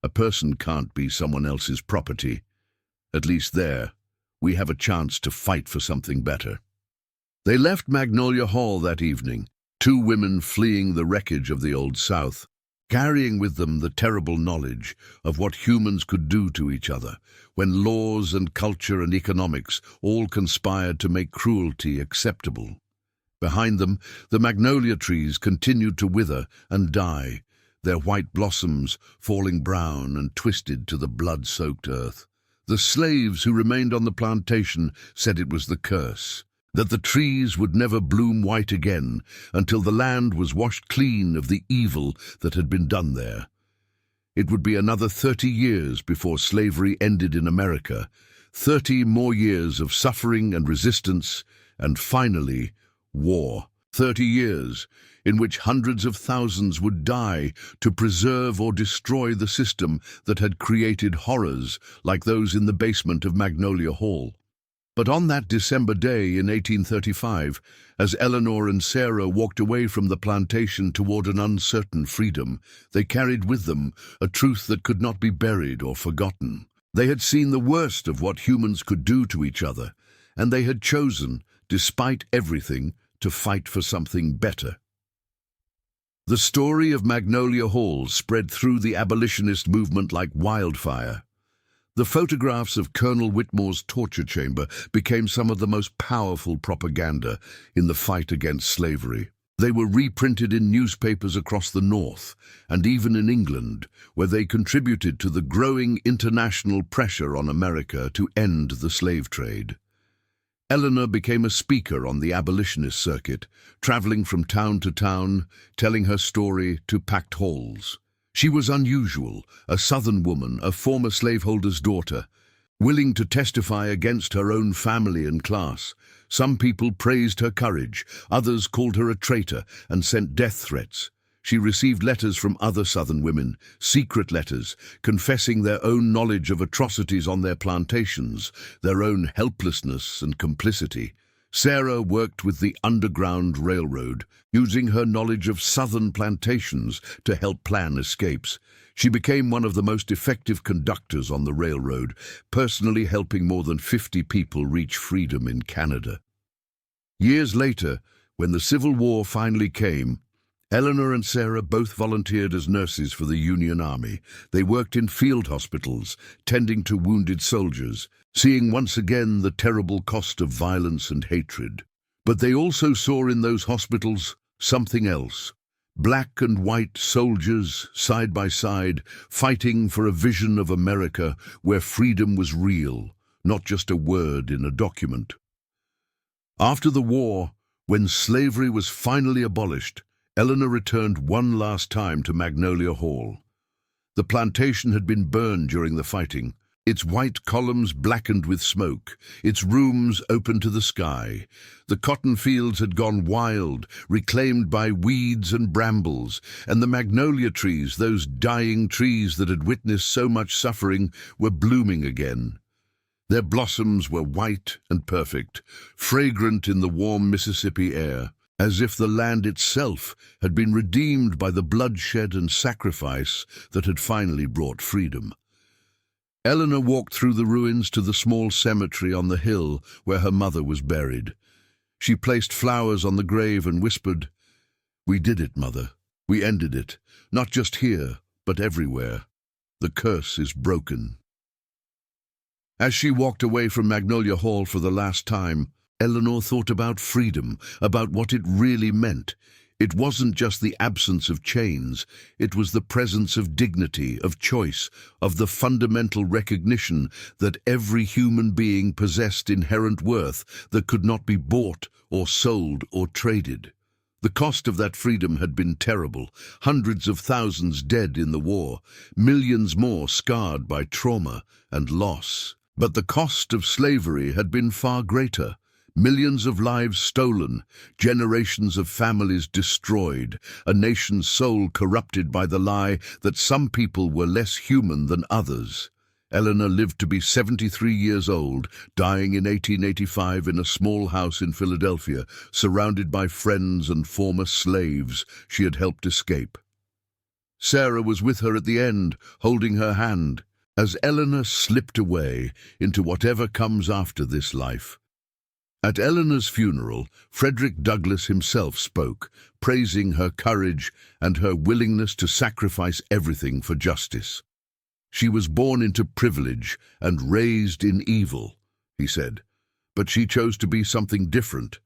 a person can't be someone else's property. At least there, we have a chance to fight for something better." They left Magnolia Hall that evening, 2 women fleeing the wreckage of the Old South, carrying with them the terrible knowledge of what humans could do to each other when laws and culture and economics all conspired to make cruelty acceptable. Behind them, the magnolia trees continued to wither and die, their white blossoms falling brown and twisted to the blood-soaked earth. The slaves who remained on the plantation said it was the curse, that the trees would never bloom white again until the land was washed clean of the evil that had been done there. It would be another 30 years before slavery ended in America, 30 more years of suffering and resistance, and finally, war. 30 years in which hundreds of thousands would die to preserve or destroy the system that had created horrors like those in the basement of Magnolia Hall. But on that December day in 1835, as Eleanor and Sarah walked away from the plantation toward an uncertain freedom, they carried with them a truth that could not be buried or forgotten. They had seen the worst of what humans could do to each other, and they had chosen, despite everything, to fight for something better. The story of Magnolia Hall spread through the abolitionist movement like wildfire. The photographs of Colonel Whitmore's torture chamber became some of the most powerful propaganda in the fight against slavery. They were reprinted in newspapers across the North, and even in England, where they contributed to the growing international pressure on America to end the slave trade. Eleanor became a speaker on the abolitionist circuit, traveling from town to town, telling her story to packed halls. She was unusual, a Southern woman, a former slaveholder's daughter, willing to testify against her own family and class. Some people praised her courage, others called her a traitor and sent death threats. She received letters from other Southern women, secret letters, confessing their own knowledge of atrocities on their plantations, their own helplessness and complicity. Sarah worked with the Underground Railroad, using her knowledge of Southern plantations to help plan escapes. She became one of the most effective conductors on the railroad, personally helping more than 50 people reach freedom in Canada. Years later, when the Civil War finally came, Eleanor and Sarah both volunteered as nurses for the Union Army. They worked in field hospitals, tending to wounded soldiers, seeing once again the terrible cost of violence and hatred. But they also saw in those hospitals something else. Black and white soldiers, side by side, fighting for a vision of America where freedom was real, not just a word in a document. After the war, when slavery was finally abolished, Eleanor returned one last time to Magnolia Hall. The plantation had been burned during the fighting, its white columns blackened with smoke, its rooms open to the sky. The cotton fields had gone wild, reclaimed by weeds and brambles, and the magnolia trees, those dying trees that had witnessed so much suffering, were blooming again. Their blossoms were white and perfect, fragrant in the warm Mississippi air, as if the land itself had been redeemed by the bloodshed and sacrifice that had finally brought freedom. Eleanor walked through the ruins to the small cemetery on the hill where her mother was buried. She placed flowers on the grave and whispered, "We did it, Mother. We ended it, not just here, but everywhere. The curse is broken." As she walked away from Magnolia Hall for the last time, Eleanor thought about freedom, about what it really meant. It wasn't just the absence of chains, it was the presence of dignity, of choice, of the fundamental recognition that every human being possessed inherent worth that could not be bought or sold or traded. The cost of that freedom had been terrible, hundreds of thousands dead in the war, millions more scarred by trauma and loss. But the cost of slavery had been far greater. Millions of lives stolen, generations of families destroyed, a nation's soul corrupted by the lie that some people were less human than others. Eleanor lived to be 73 years old, dying in 1885 in a small house in Philadelphia, surrounded by friends and former slaves she had helped escape. Sarah was with her at the end, holding her hand, as Eleanor slipped away into whatever comes after this life. At Eleanor's funeral, Frederick Douglass himself spoke, praising her courage and her willingness to sacrifice everything for justice. "She was born into privilege and raised in evil," he said, "but she chose to be something different.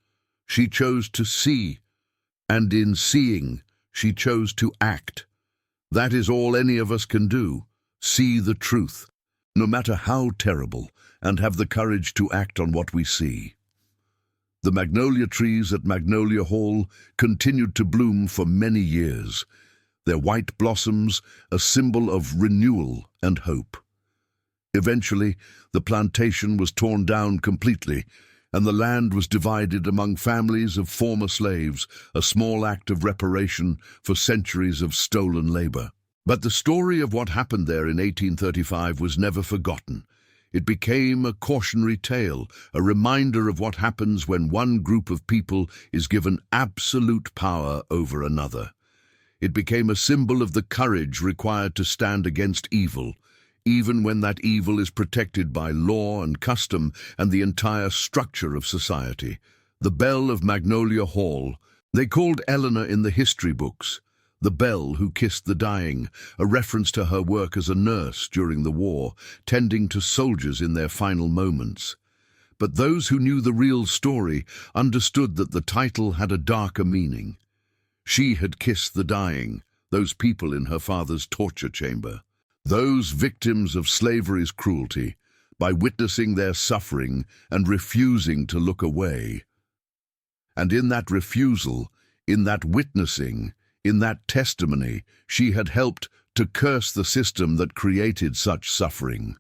She chose to see, and in seeing, she chose to act. That is all any of us can do, see the truth, no matter how terrible, and have the courage to act on what we see." The magnolia trees at Magnolia Hall continued to bloom for many years, their white blossoms a symbol of renewal and hope. Eventually, the plantation was torn down completely, and the land was divided among families of former slaves, a small act of reparation for centuries of stolen labor. But the story of what happened there in 1835 was never forgotten. It became a cautionary tale, a reminder of what happens when one group of people is given absolute power over another. It became a symbol of the courage required to stand against evil, even when that evil is protected by law and custom and the entire structure of society. The Belle of Magnolia Hall, they called Eleanor in the history books, the Belle who kissed the dying, a reference to her work as a nurse during the war, tending to soldiers in their final moments. But those who knew the real story understood that the title had a darker meaning. She had kissed the dying, those people in her father's torture chamber, those victims of slavery's cruelty, by witnessing their suffering and refusing to look away. And in that refusal, in that witnessing, in that testimony, she had helped to curse the system that created such suffering.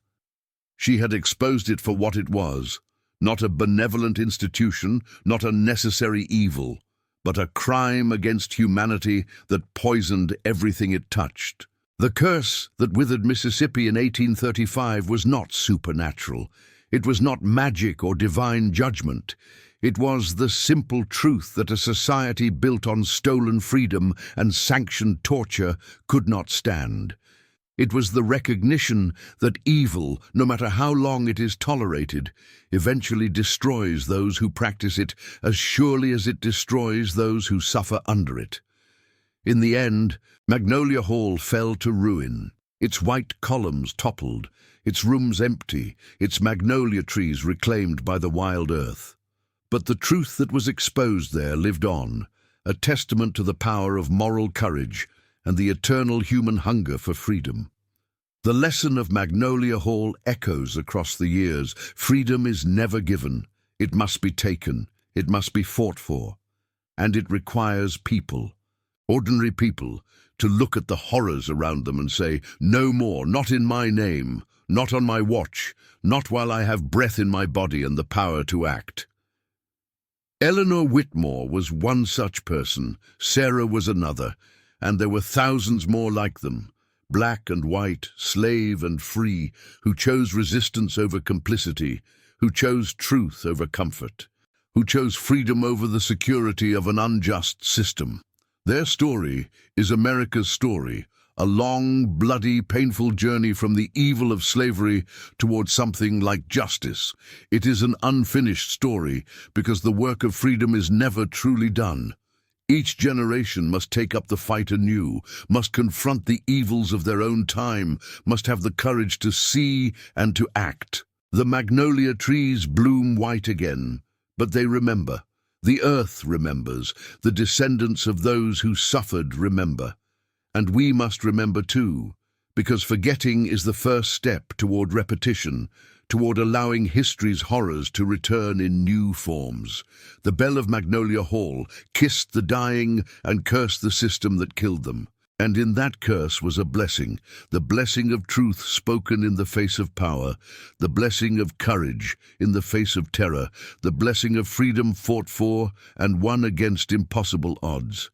She had exposed it for what it was, not a benevolent institution, not a necessary evil, but a crime against humanity that poisoned everything it touched. The curse that withered Mississippi in 1835 was not supernatural. It was not magic or divine judgment. It was the simple truth that a society built on stolen freedom and sanctioned torture could not stand. It was the recognition that evil, no matter how long it is tolerated, eventually destroys those who practice it as surely as it destroys those who suffer under it. In the end, Magnolia Hall fell to ruin. Its white columns toppled, its rooms empty, its magnolia trees reclaimed by the wild earth. But the truth that was exposed there lived on, a testament to the power of moral courage and the eternal human hunger for freedom. The lesson of Magnolia Hall echoes across the years. Freedom is never given. It must be taken. It must be fought for. And it requires people, ordinary people, to look at the horrors around them and say, "No more, not in my name, not on my watch, not while I have breath in my body and the power to act." Eleanor Whitmore was one such person, Sarah was another, and there were thousands more like them, black and white, slave and free, who chose resistance over complicity, who chose truth over comfort, who chose freedom over the security of an unjust system. Their story is America's story, a long, bloody, painful journey from the evil of slavery towards something like justice. It is an unfinished story because the work of freedom is never truly done. Each generation must take up the fight anew, must confront the evils of their own time, must have the courage to see and to act. The magnolia trees bloom white again, but they remember. The earth remembers. The descendants of those who suffered remember. And we must remember too, because forgetting is the first step toward repetition, toward allowing history's horrors to return in new forms. The Belle of Magnolia Hall kissed the dying and cursed the system that killed them. And in that curse was a blessing, the blessing of truth spoken in the face of power, the blessing of courage in the face of terror, the blessing of freedom fought for and won against impossible odds.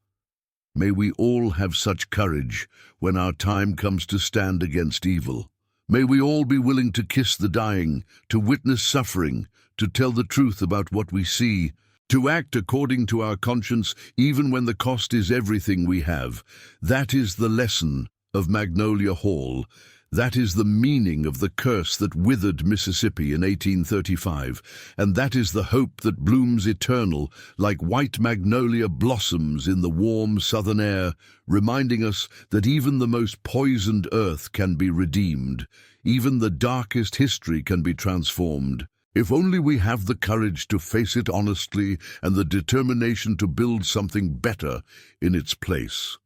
May we all have such courage when our time comes to stand against evil. May we all be willing to kiss the dying, to witness suffering, to tell the truth about what we see, to act according to our conscience even when the cost is everything we have. That is the lesson of Magnolia Hall. That is the meaning of the curse that withered Mississippi in 1835, and that is the hope that blooms eternal like white magnolia blossoms in the warm southern air, reminding us that even the most poisoned earth can be redeemed, even the darkest history can be transformed, if only we have the courage to face it honestly and the determination to build something better in its place.